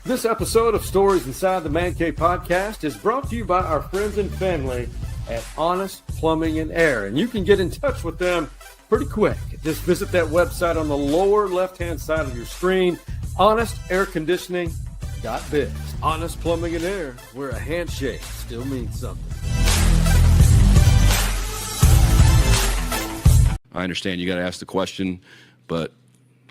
This episode of Stories Inside the Man Cave podcast is brought to you by our friends and family at Honest Plumbing and Air. And you can get in touch with them pretty quick. Just visit that website on the lower left-hand side of your screen, honestairconditioning.biz. Honest Plumbing and Air, where a handshake still means something. I understand you got to ask the question, but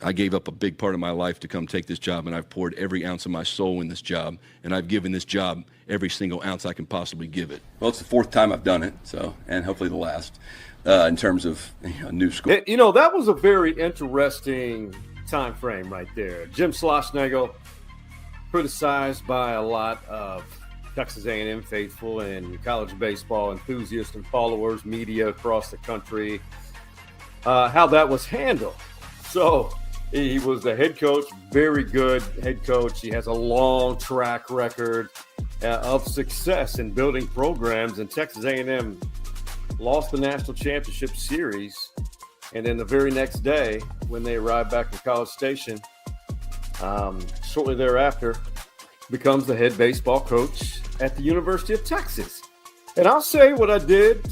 I gave up a big part of my life to come take this job, and I've poured every ounce of my soul in this job, and I've given this job every single ounce I can possibly give it. Well, it's the fourth time I've done it, so, and hopefully the last, in terms of new school. You know, that was a very interesting time frame right there. Jim Schlossnagle, criticized by a lot of Texas A&M faithful and college baseball enthusiasts and followers, media across the country, how that was handled. So he was the head coach, very good head coach. He has a long track record of success in building programs, and Texas A&M lost the national championship series. And then the very next day, when they arrived back to College Station, shortly thereafter, becomes the head baseball coach at the University of Texas. And I'll say what I did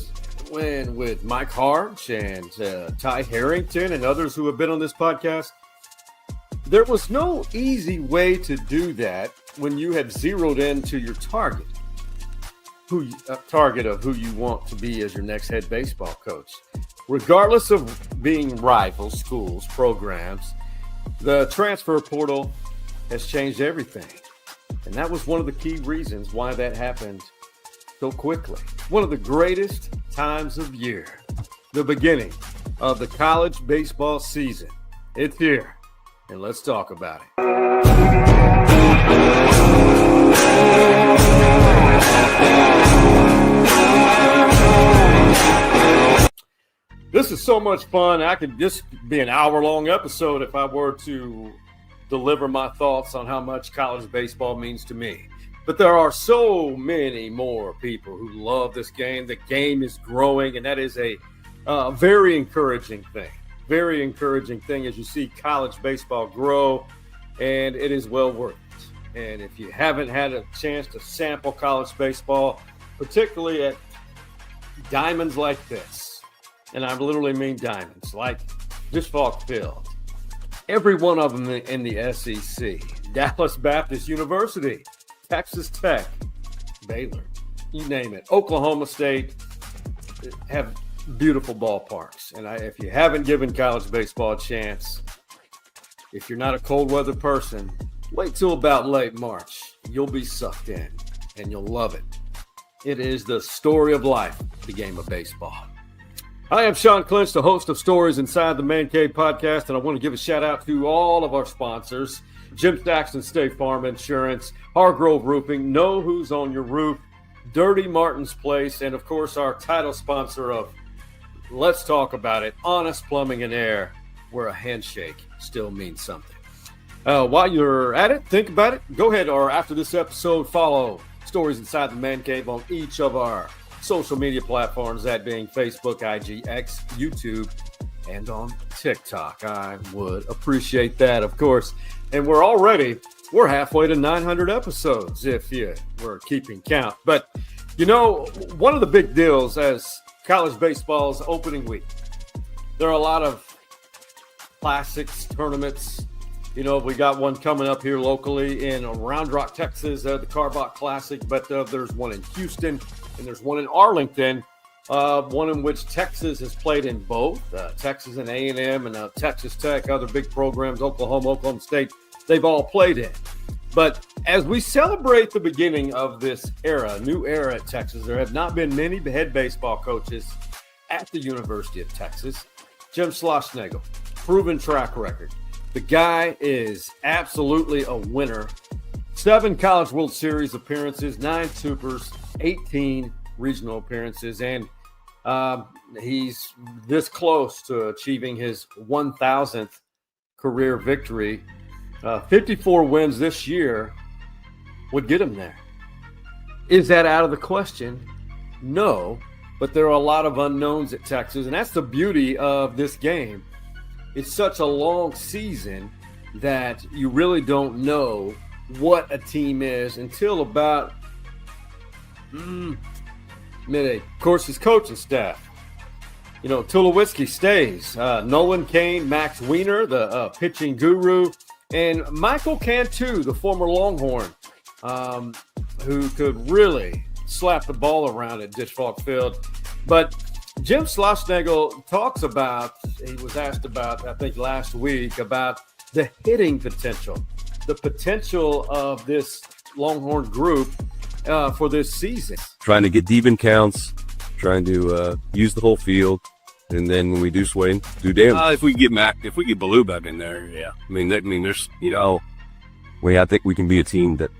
when with Mike Harge and Ty Harrington and others who have been on this podcast. There was no easy way to do that when you had zeroed into your target, target of who you want to be as your next head baseball coach. Regardless of being rival schools, programs, the transfer portal has changed everything. And that was one of the key reasons why that happened so quickly. One of the greatest times of year, the beginning of the college baseball season. It's here. And let's talk about it. This is so much fun. I could just be an hour-long episode if I were to deliver my thoughts on how much college baseball means to me. But there are so many more people who love this game. The game is growing, and that is a very encouraging thing. Very encouraging thing as you see college baseball grow, and it is well worth it. And if you haven't had a chance to sample college baseball, particularly at diamonds like this, and I literally mean diamonds, like this Falk Field, every one of them in the SEC, Dallas Baptist University, Texas Tech, Baylor, you name it, Oklahoma State, have beautiful ballparks. And if you haven't given college baseball a chance, if you're not a cold weather person, wait till about late March. You'll be sucked in and you'll love it. It is the story of life, the game of baseball. I am Sean Clinch, the host of Stories Inside the Man Cave podcast, and I want to give a shout out to all of our sponsors: Saxton State Farm Insurance, Hargrove Roofing, Know Who's on Your Roof, Dirty Martin's Place, and of course our title sponsor of Let's Talk About It, Honest Plumbing and Air, where a handshake still means something. While you're at it, think about it. Go ahead, or after this episode, follow Stories Inside the Man Cave on each of our social media platforms, that being Facebook, IG, X, YouTube, and on TikTok. I would appreciate that, of course. And we're halfway to 900 episodes if you were keeping count. But, you know, one of the big deals as college baseball's opening week, there are a lot of classics, tournaments. You know, we got one coming up here locally in Round Rock, Texas, the Carbach Classic, but there's one in Houston and there's one in Arlington, one in which Texas has played in both, Texas and A&M and Texas Tech, other big programs, Oklahoma State, they've all played in. But as we celebrate the beginning of this era, new era at Texas, there have not been many head baseball coaches at the University of Texas. Jim Schlossnagle, proven track record. The guy is absolutely a winner. 7 College World Series appearances, 9 Supers, 18 regional appearances, and he's this close to achieving his 1,000th career victory. 54 wins this year would get him there. Is that out of the question? No, but there are a lot of unknowns at Texas, and that's the beauty of this game. It's such a long season that you really don't know what a team is until about mid-A. Of course, his coaching staff. Tulowitzki stays. Nolan Kane, Max Wiener, the pitching guru, and Michael Cantu, the former Longhorn, who could really slap the ball around at Ditch Falk Field. But Jim Schlossnagle talks about, he was asked about, I think last week, about the hitting potential, the potential of this Longhorn group for this season. Trying to get deep in counts, trying to use the whole field, and then when we do swing, do damage. If we get Baloo back in there, yeah. I mean, there's, I think we can be a team that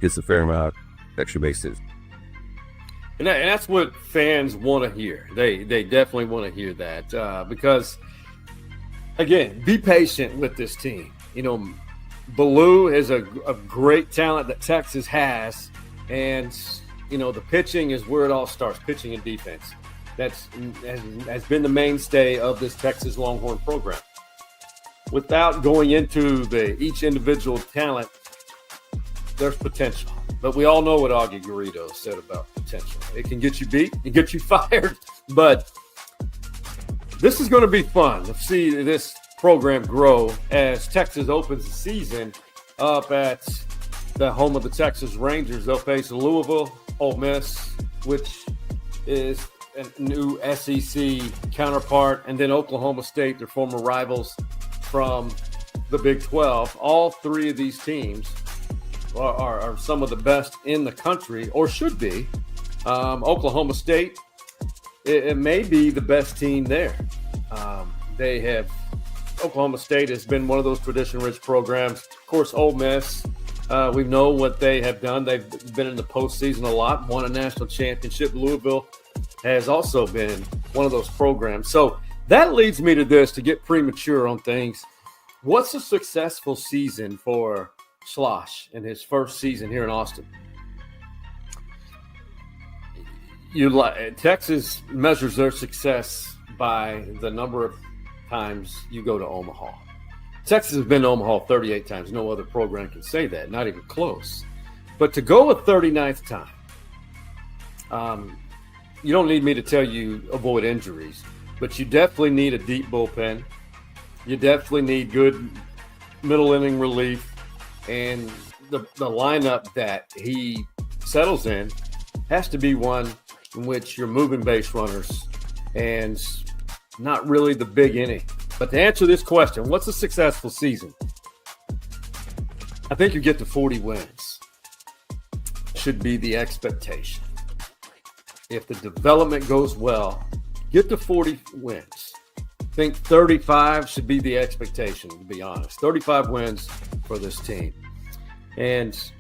gets a fair amount of extra bases. And that's what fans want to hear. They definitely want to hear that because, again, be patient with this team. Baloo is a great talent that Texas has, and the pitching is where it all starts. Pitching and defense. Has been the mainstay of this Texas Longhorn program. Without going into each individual talent, there's potential. But we all know what Augie Garrido said about potential. It can get you beat, it can get you fired, but this is going to be fun to see this program grow as Texas opens the season up at the home of the Texas Rangers. They'll face Louisville, Ole Miss, which is a new SEC counterpart, and then Oklahoma State, their former rivals from the Big 12. All three of these teams are some of the best in the country, or should be. Oklahoma State, it may be the best team there. Oklahoma State has been one of those tradition-rich programs. Of course, Ole Miss, we know what they have done. They've been in the postseason a lot, won a national championship. Louisville has also been one of those programs. So that leads me to this, to get premature on things. What's a successful season for Schloss in his first season here in Austin? Texas measures their success by the number of times you go to Omaha. Texas has been to Omaha 38 times. No other program can say that, not even close. But to go a 39th time, you don't need me to tell you avoid injuries, but you definitely need a deep bullpen. You definitely need good middle inning relief. And the lineup that he settles in has to be one in which you're moving base runners and not really the big inning. But to answer this question, what's a successful season? I think you get to 40 wins. Should be the expectation. If the development goes well, get to 40 wins. I think 35 should be the expectation, to be honest. 35 wins for this team. And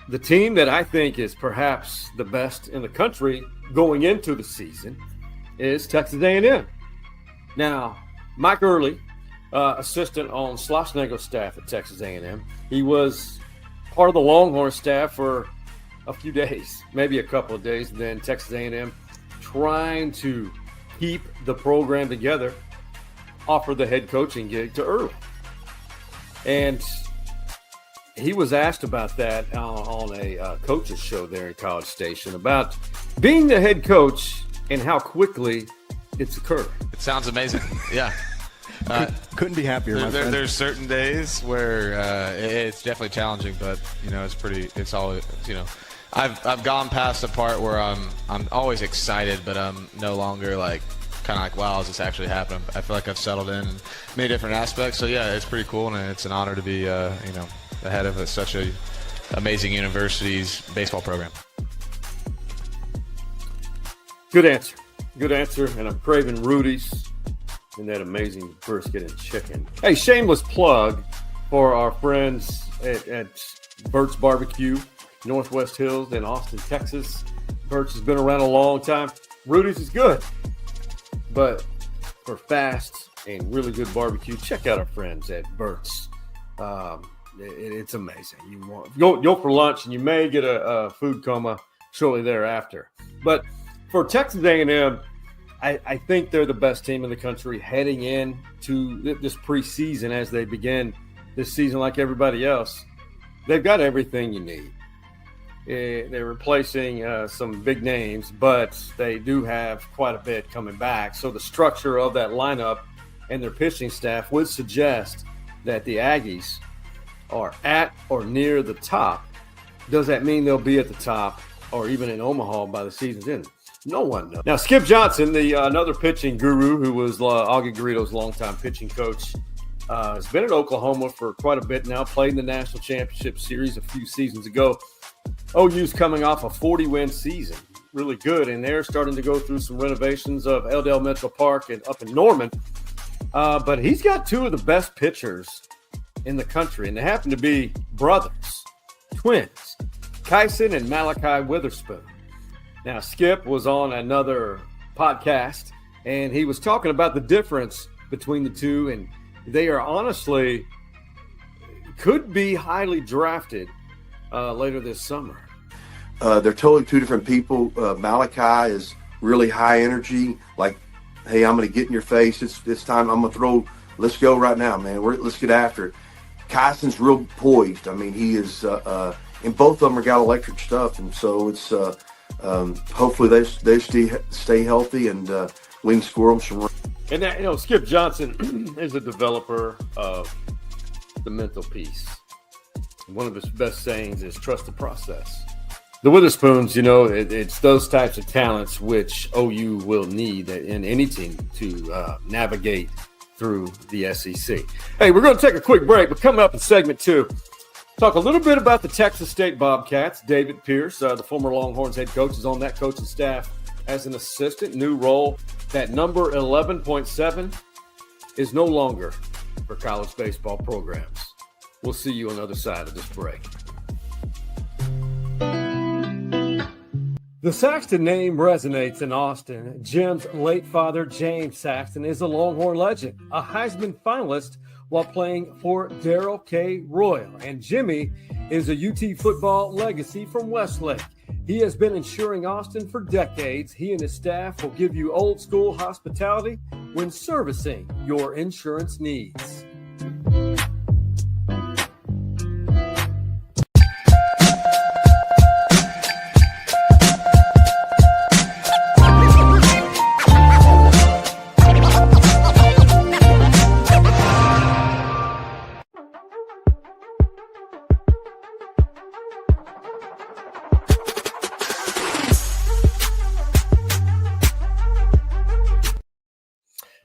the team that I think is perhaps the best in the country going into the season is Texas A&M. Now, Mike Earley, assistant on Schlossnagle's staff at Texas A&M. He was part of the Longhorn staff for a few days, maybe a couple of days, and then Texas A&M trying to keep the program together, offered the head coaching gig to Earley. And he was asked about that on a coach's show there in College Station, about being the head coach and how quickly it's occurred. It sounds amazing. Yeah. Couldn't be happier, my friend. There's certain days where it's definitely challenging, but it's always, I've gone past the part where I'm always excited, but I'm no longer kind of like, wow, is this actually happening? I feel like I've settled in many different aspects. So yeah, it's pretty cool, and it's an honor to be the head of such a amazing university's baseball program. Good answer, and I'm craving Rudy's and that amazing brisket and chicken. Hey, shameless plug for our friends at Bert's Barbecue, Northwest Hills in Austin, Texas. Bert's has been around a long time. Rudy's is good, but for fast and really good barbecue, check out our friends at Bert's. It's amazing. You go for lunch, and you may get a food coma shortly thereafter. But for Texas A&M, I think they're the best team in the country heading in to this preseason as they begin this season like everybody else. they've got everything you need. They're replacing some big names, but they do have quite a bit coming back. So the structure of that lineup and their pitching staff would suggest that the Aggies are at or near the top. Does that mean they'll be at the top or even in Omaha by the season's end? No one knows. Now, Skip Johnson, the another pitching guru who was Augie Garrido's longtime pitching coach, has been at Oklahoma for quite a bit now, played in the National Championship Series a few seasons ago. OU's coming off a 40-win season, really good, and they're starting to go through some renovations of Eldale Metro Park and up in Norman. But he's got two of the best pitchers in the country, and they happen to be brothers, twins, Kyson and Malachi Witherspoon. Now, Skip was on another podcast, and he was talking about the difference between the two, and they are honestly could be highly drafted later this summer. They're totally two different people. Malachi is really high energy, like, hey, I'm going to get in your face. It's time. I'm going to throw. Let's go right now, man. Let's get after it. Kyson's real poised. I mean, he is, and both of them are got electric stuff, and so it's hopefully they stay healthy and we can score them some runs. And that, Skip Johnson is a developer of the mental piece. One of his best sayings is trust the process. The Witherspoons, it's those types of talents which OU will need in any team to navigate through the SEC. Hey, we're going to take a quick break, but coming up in segment 2, talk a little bit about the Texas State Bobcats. David Pierce, the former Longhorns head coach, is on that coaching staff as an assistant, new role. That number 11.7 is no longer for college baseball programs. We'll see you on the other side of this break. The Saxton name resonates in Austin. Jim's late father, James Saxton, is a Longhorn legend, a Heisman finalist while playing for Darrell K. Royal. And Jimmy is a UT football legacy from Westlake. He has been insuring Austin for decades. He and his staff will give you old school hospitality when servicing your insurance needs.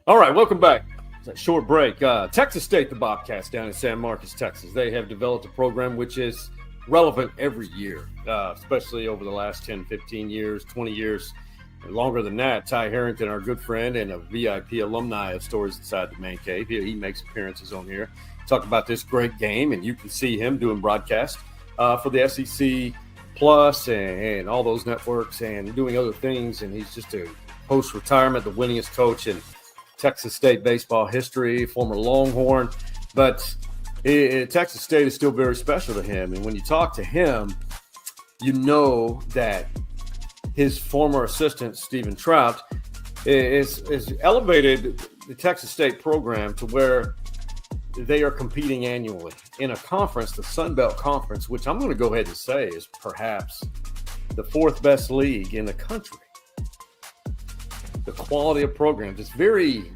All right, welcome back. It's a short break. Texas State, the Bobcats down in San Marcos, Texas. They have developed a program which is relevant every year, especially over the last 10, 15 years, 20 years, longer than that. Ty Harrington, our good friend and a VIP alumni of Stories Inside the Man Cave. He makes appearances on here. Talk about this great game, and you can see him doing broadcasts for the SEC Plus and all those networks and doing other things. And he's just a post-retirement, the winningest coach in Texas State baseball history, former Longhorn, but Texas State is still very special to him. And when you talk to him, you know that his former assistant, Stephen Trout, is elevated the Texas State program to where they are competing annually in a conference, the Sun Belt Conference, which I'm going to go ahead and say is perhaps the fourth best league in the country. The quality of programs, it's very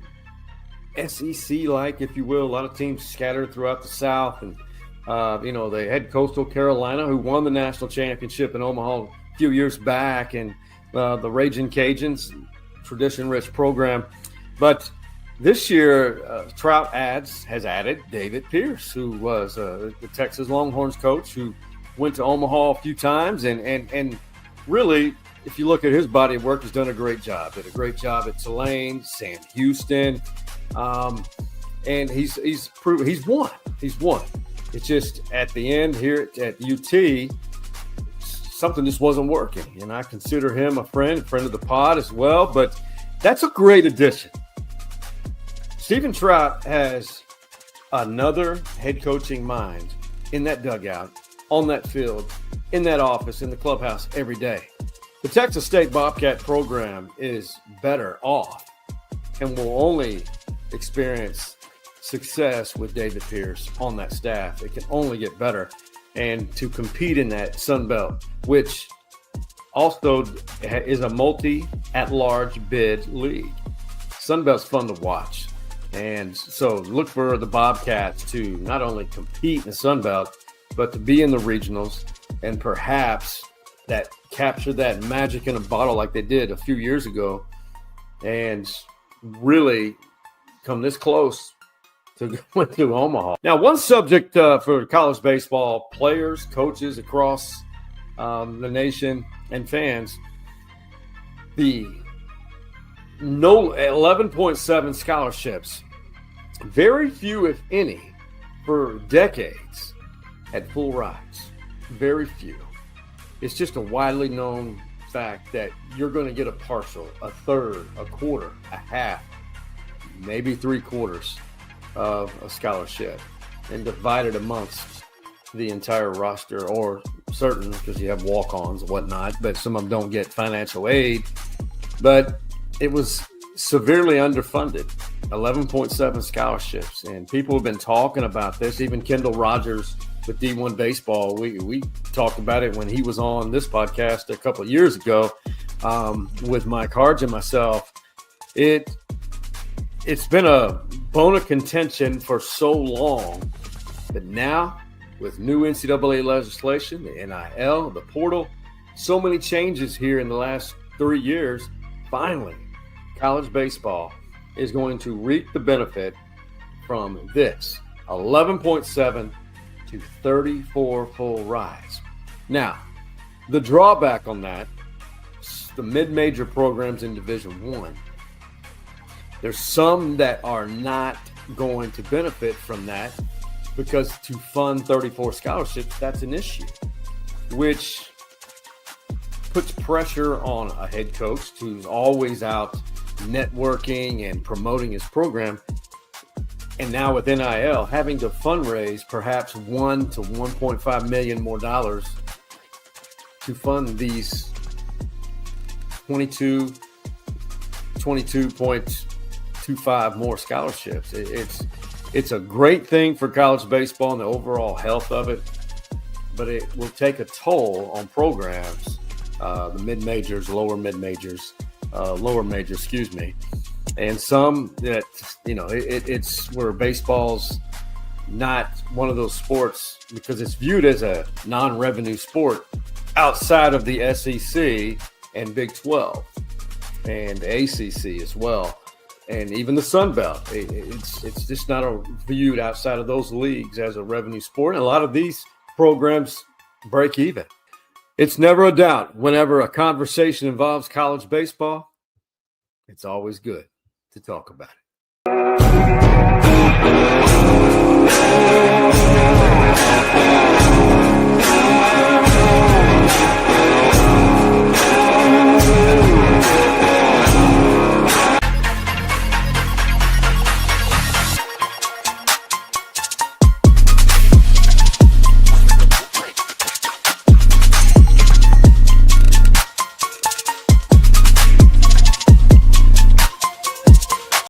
SEC-like, if you will. A lot of teams scattered throughout the South. And, they had Coastal Carolina, who won the national championship in Omaha a few years back, and the Raging Cajuns, tradition-rich program. But this year, Trout has added David Pierce, who was the Texas Longhorns coach, who went to Omaha a few times, and really, if you look at his body of work, he's done a great job. Did a great job at Tulane, Sam Houston, and he's proven he's won. He's won. It's just at the end here at UT, something just wasn't working. And I consider him a friend of the pod as well. But that's a great addition. Stephen Trout has another head coaching mind in that dugout, on that field, in that office, in the clubhouse every day. The Texas State Bobcat program is better off and will only experience success with David Pierce on that staff. It can only get better. and to compete in that Sun Belt, which also is a multi-at-large bid league. Sun Belt's fun to watch. And so look for the Bobcats to not only compete in the Sun Belt, but to be in the regionals and perhaps that capture that magic in a bottle like they did a few years ago and really come this close to going to Omaha. Now, one subject for college baseball players, coaches across the nation and fans, the 11.7 scholarships, very few, if any, for decades had full rides. Very few. It's just a widely known fact that you're going to get a partial, a third, a quarter, a half, maybe 3/4 of a scholarship and divided amongst the entire roster, or certain, because you have walk-ons and whatnot, but some of them don't get financial aid. But it was severely underfunded, 11.7 scholarships. And people have been talking about this. Even Kendall Rogers with D1 Baseball, we talked about it when he was on this podcast a couple of years ago with Mike Harge and myself. It's been a bone of contention for so long, but now with new NCAA legislation, the NIL, the portal, so many changes here in the last 3 years, finally, college baseball is going to reap the benefit from this 11.7 to 34 full rides. Now, the drawback on that, the mid-major programs in Division I, there's some that are not going to benefit from that because to fund 34 scholarships, that's an issue, which puts pressure on a head coach who's always out networking and promoting his program. And now with NIL, having to fundraise perhaps $1 to $1.5 million more dollars to fund these 22.25 more scholarships. It's a great thing for college baseball and the overall health of it, but it will take a toll on programs, the mid-majors, lower majors, and some that, it's where baseball's not one of those sports because it's viewed as a non-revenue sport outside of the SEC and Big 12 and the ACC as well. And even the Sun Belt, it's just not viewed outside of those leagues as a revenue sport. And a lot of these programs break even. It's never a doubt. Whenever a conversation involves college baseball, it's always good to talk about it.